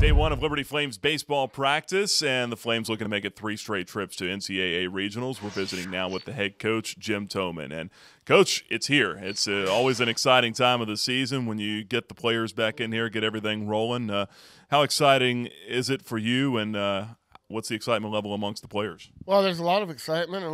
Day one of Liberty Flames baseball practice, and the Flames looking to make it 3 straight trips to NCAA Regionals. We're visiting now with the head coach, Jim Toman. And, Coach, it's here. It's always an exciting time of the season when you get the players back in here, get everything rolling. How exciting is it for you, and what's the excitement level amongst the players? Well, there's a lot of excitement.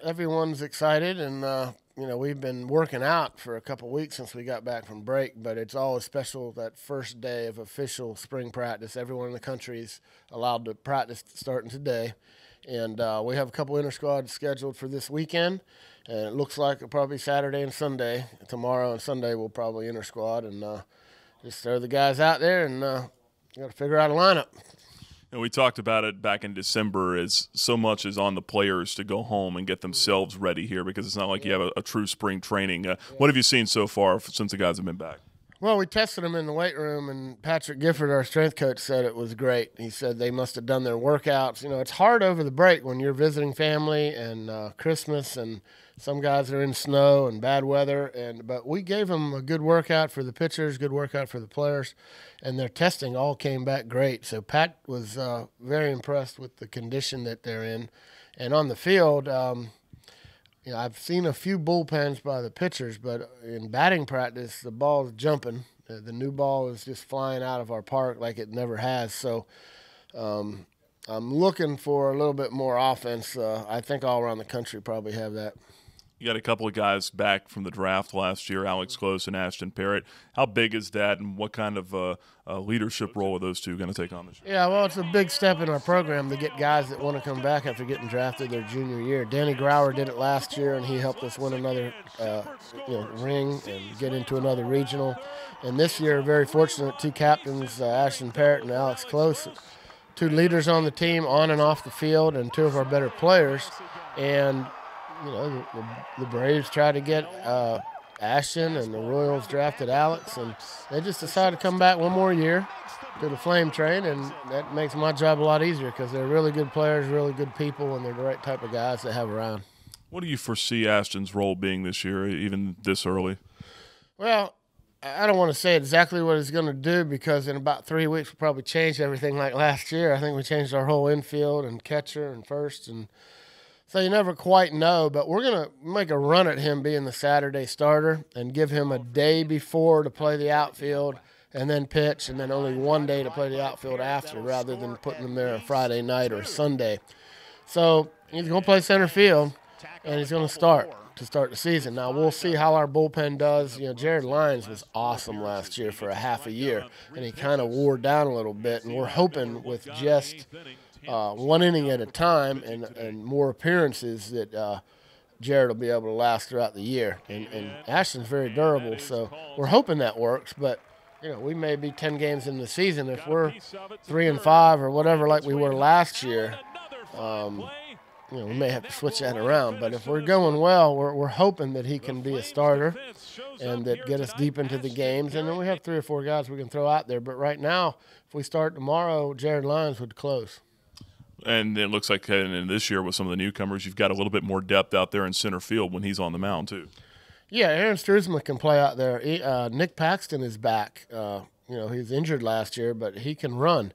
Everyone's excited, and we've been working out for a couple weeks since we got back from break, but it's always special that first day of official spring practice. Everyone in the country is allowed to practice starting today, and we have a couple inter-squads scheduled for this weekend, and it looks like it'll probably be Saturday and Sunday. Tomorrow and Sunday we'll probably inter-squad, and just throw the guys out there, and got to figure out a lineup. And we talked about it back in December, as so much is on the players to go home and get themselves ready here, because it's not like you have a true spring training. What have you seen so far since the guys have been back? Well, we tested them in the weight room, and Patrick Gifford, our strength coach, said it was great. He said they must have done their workouts. It's hard over the break when you're visiting family and Christmas, and some guys are in snow and bad weather. But we gave them a good workout for the pitchers, good workout for the players, and their testing all came back great. So Pat was very impressed with the condition that they're in. And on the field, I've seen a few bullpens by the pitchers, but in batting practice, the ball's jumping. The new ball is just flying out of our park like it never has. So I'm looking for a little bit more offense. I think all around the country probably have that. You got a couple of guys back from the draft last year, Alex Close and Ashton Parrott. How big is that, and what kind of leadership role are those two going to take on this year? Yeah, well, it's a big step in our program to get guys that want to come back after getting drafted their junior year. Danny Grauer did it last year, and he helped us win another ring and get into another regional. And this year, very fortunate, 2 captains, Ashton Parrott and Alex Close, 2 leaders on the team on and off the field, and 2 of our better players. And the Braves tried to get Ashton, and the Royals drafted Alex, and they just decided to come back one more year to the Flame train, and that makes my job a lot easier because they're really good players, really good people, and they're the right type of guys to have around. What do you foresee Ashton's role being this year, even this early? Well, I don't want to say exactly what he's going to do, because in about 3 weeks we'll probably change everything like last year. I think we changed our whole infield and catcher and first, and so you never quite know, but we're going to make a run at him being the Saturday starter and give him a day before to play the outfield and then pitch, and then only one day to play the outfield after, rather than putting him there a Friday night or Sunday. So he's going to play center field, and he's going to start the season. Now, we'll see how our bullpen does. Jared Lyons was awesome last year for a half a year, and he kind of wore down a little bit, and we're hoping with just one inning at a time and more appearances that Jared will be able to last throughout the year. And Ashton's very durable, so we're hoping that works. But, we may be 10 games in the season. If we're 3-5 or whatever like we were last year, we may have to switch that around. But if we're going well, we're hoping that he can be a starter and that get us deep into the games. And then we have 3 or 4 guys we can throw out there. But right now, if we start tomorrow, Jared Lyons would close. And it looks like in this year with some of the newcomers, you've got a little bit more depth out there in center field when he's on the mound too. Yeah, Aaron Struzman can play out there. Nick Paxton is back. He was injured last year, but he can run.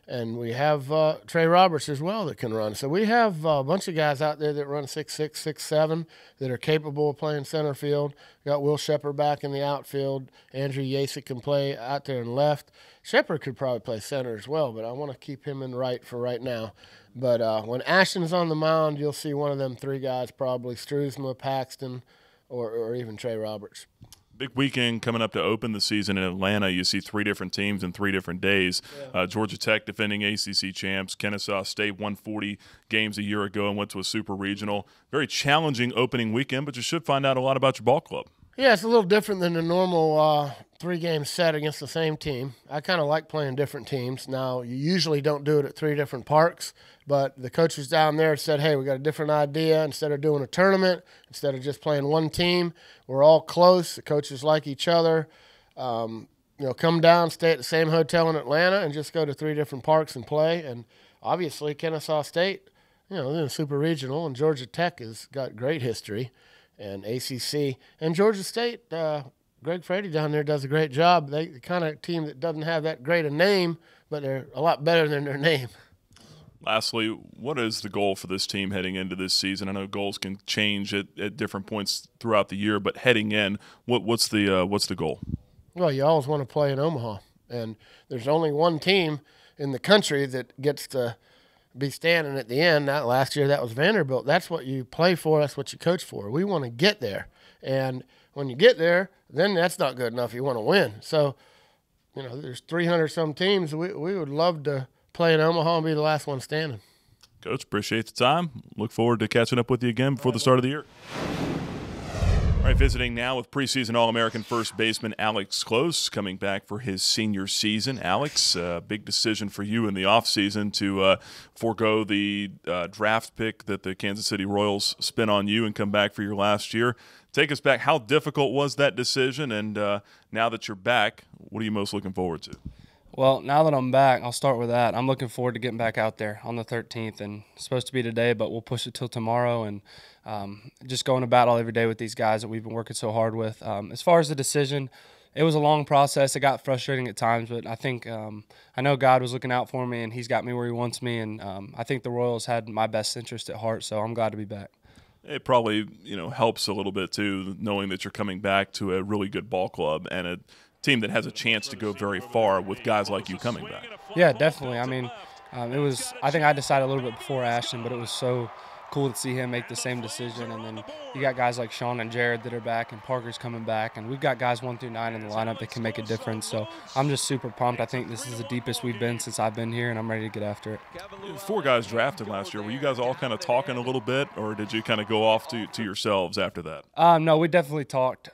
And we have Trey Roberts as well that can run. So we have a bunch of guys out there that run 6'6", 6'7", that are capable of playing center field. We got Will Shepard back in the outfield. Andrew Yasik can play out there in left. Shepard could probably play center as well, but I want to keep him in right for right now. But when Ashton's on the mound, you'll see one of them 3 guys, probably Struzma, Paxton, or even Trey Roberts. Big weekend coming up to open the season in Atlanta. You see 3 different teams in 3 different days. Yeah. Georgia Tech defending ACC champs. Kennesaw State won 40 games a year ago and went to a super regional. Very challenging opening weekend, but you should find out a lot about your ball club. Yeah, it's a little different than the normal 3-game set against the same team. I kind of like playing different teams. Now, you usually don't do it at 3 different parks, but the coaches down there said, hey, we got a different idea. Instead of doing a tournament, instead of just playing one team, we're all close. The coaches like each other. Come down, stay at the same hotel in Atlanta, and just go to 3 different parks and play. And obviously, Kennesaw State, they're in a super regional, and Georgia Tech has got great history. And ACC and Georgia State, Greg Frady down there does a great job. They the kind of team that doesn't have that great a name, but they're a lot better than their name. Lastly, what is the goal for this team heading into this season? I know goals can change at different points throughout the year, but heading in, what's the goal? Well, you always want to play in Omaha, and there's only one team in the country that gets to be standing at the end. Not last year, that was Vanderbilt. That's what you play for. That's what you coach for. We want to get there, and when you get there, then that's not good enough. You want to win. So, there's 300-some teams. We would love to play in Omaha and be the last one standing. Coach, appreciate the time. Look forward to catching up with you again before the start of the year. All right, visiting now with preseason All-American first baseman Alex Close, coming back for his senior season. Alex, big decision for you in the offseason to forego the draft pick that the Kansas City Royals spent on you and come back for your last year. Take us back. How difficult was that decision? And now that you're back, what are you most looking forward to? Well, now that I'm back, I'll start with that. I'm looking forward to getting back out there on the 13th, and it's supposed to be today, but we'll push it till tomorrow, and just going to battle every day with these guys that we've been working so hard with. As far as the decision, it was a long process. It got frustrating at times, but I think I know God was looking out for me, and he's got me where he wants me, and I think the Royals had my best interest at heart, so I'm glad to be back. It probably helps a little bit too, knowing that you're coming back to a really good ball club and a team that has a chance to go very far with guys like you coming back. Yeah, definitely. I mean, it was. I think I decided a little bit before Ashton, but it was so cool to see him make the same decision. And then you got guys like Sean and Jared that are back, and Parker's coming back, and we've got guys 1 through 9 in the lineup that can make a difference. So I'm just super pumped. I think this is the deepest we've been since I've been here, and I'm ready to get after it. 4 guys drafted last year. Were you guys all kind of talking a little bit, or did you kind of go off to yourselves after that? No, we definitely talked.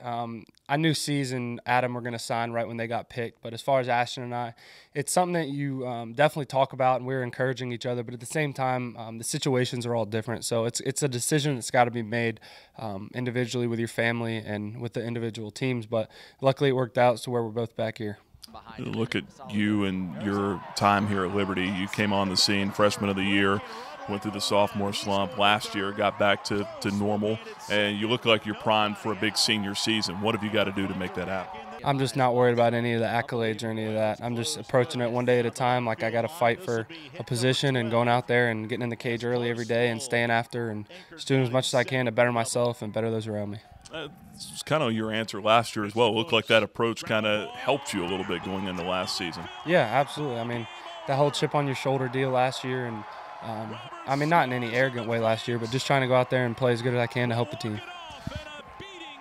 I knew Cease and Adam were going to sign right when they got picked. But as far as Ashton and I, it's something that you definitely talk about, and we're encouraging each other. But at the same time, the situations are all different. So it's a decision that's got to be made individually with your family and with the individual teams. But luckily it worked out to where we're both back here. Look at you and your time here at Liberty. You came on the scene freshman of the year, went through the sophomore slump last year, got back to normal, and you look like you're primed for a big senior season. What have you got to do to make that happen? I'm just not worried about any of the accolades or any of that. I'm just approaching it one day at a time. Like I got to fight for a position and going out there and getting in the cage early every day and staying after and just doing as much as I can to better myself and better those around me. This was kind of your answer last year as well. It looked like that approach kind of helped you a little bit going into last season. Yeah, absolutely. I mean, that whole chip on your shoulder deal last year, and I mean, not in any arrogant way last year, but just trying to go out there and play as good as I can to help the team.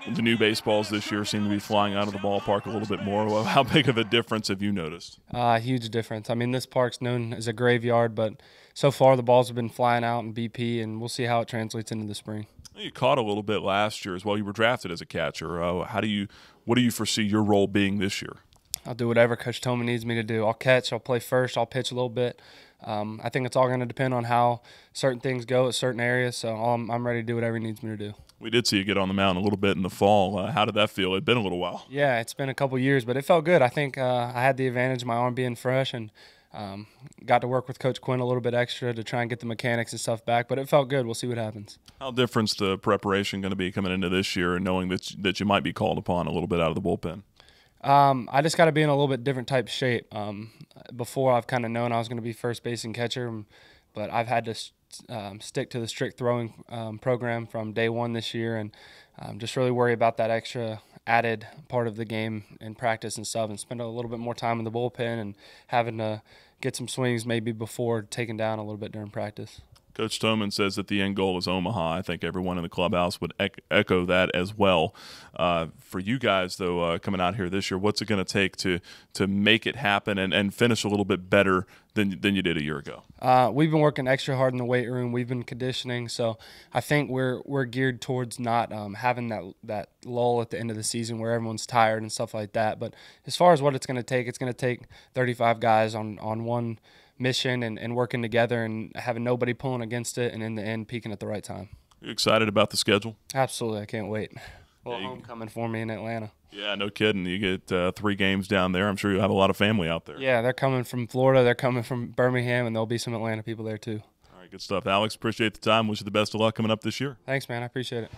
The new baseballs this year seem to be flying out of the ballpark a little bit more. How big of a difference have you noticed? Huge difference. I mean, this park's known as a graveyard, but so far the balls have been flying out in BP, and we'll see how it translates into the spring. You caught a little bit last year as well. You were drafted as a catcher. What do you foresee your role being this year? I'll do whatever Coach Toman needs me to do. I'll catch, I'll play first, I'll pitch a little bit. I think it's all going to depend on how certain things go at certain areas, so I'm ready to do whatever he needs me to do. We did see you get on the mound a little bit in the fall. How did that feel? It'd been a little while. Yeah, it's been a couple years, but it felt good. I think I had the advantage of my arm being fresh, and got to work with Coach Quinn a little bit extra to try and get the mechanics and stuff back, but it felt good. We'll see what happens. How different's the preparation going to be coming into this year and knowing that you might be called upon a little bit out of the bullpen? I just got to be in a little bit different type of shape. Before I've kind of known I was going to be first base and catcher, but I've had to stick to the strict throwing program from day one this year, and just really worry about that extra added part of the game in practice and stuff, and spend a little bit more time in the bullpen and having to get some swings maybe before taking down a little bit during practice. Coach Toman says that the end goal is Omaha. I think everyone in the clubhouse would echo that as well. For you guys, though, coming out here this year, what's it going to take to make it happen and finish a little bit better than you did a year ago? We've been working extra hard in the weight room. We've been conditioning, so I think we're geared towards not having that lull at the end of the season where everyone's tired and stuff like that. But as far as what it's going to take 35 guys on one mission and working together and having nobody pulling against it, and in the end peaking at the right time. You excited about the schedule? Absolutely. I can't wait. Well, homecoming for me in Atlanta. Yeah, no kidding. You get 3 games down there. I'm sure you'll have a lot of family out there. Yeah, they're coming from Florida. They're coming from Birmingham, and there'll be some Atlanta people there too. All right, good stuff. Alex, appreciate the time. Wish you the best of luck coming up this year. Thanks, man. I appreciate it.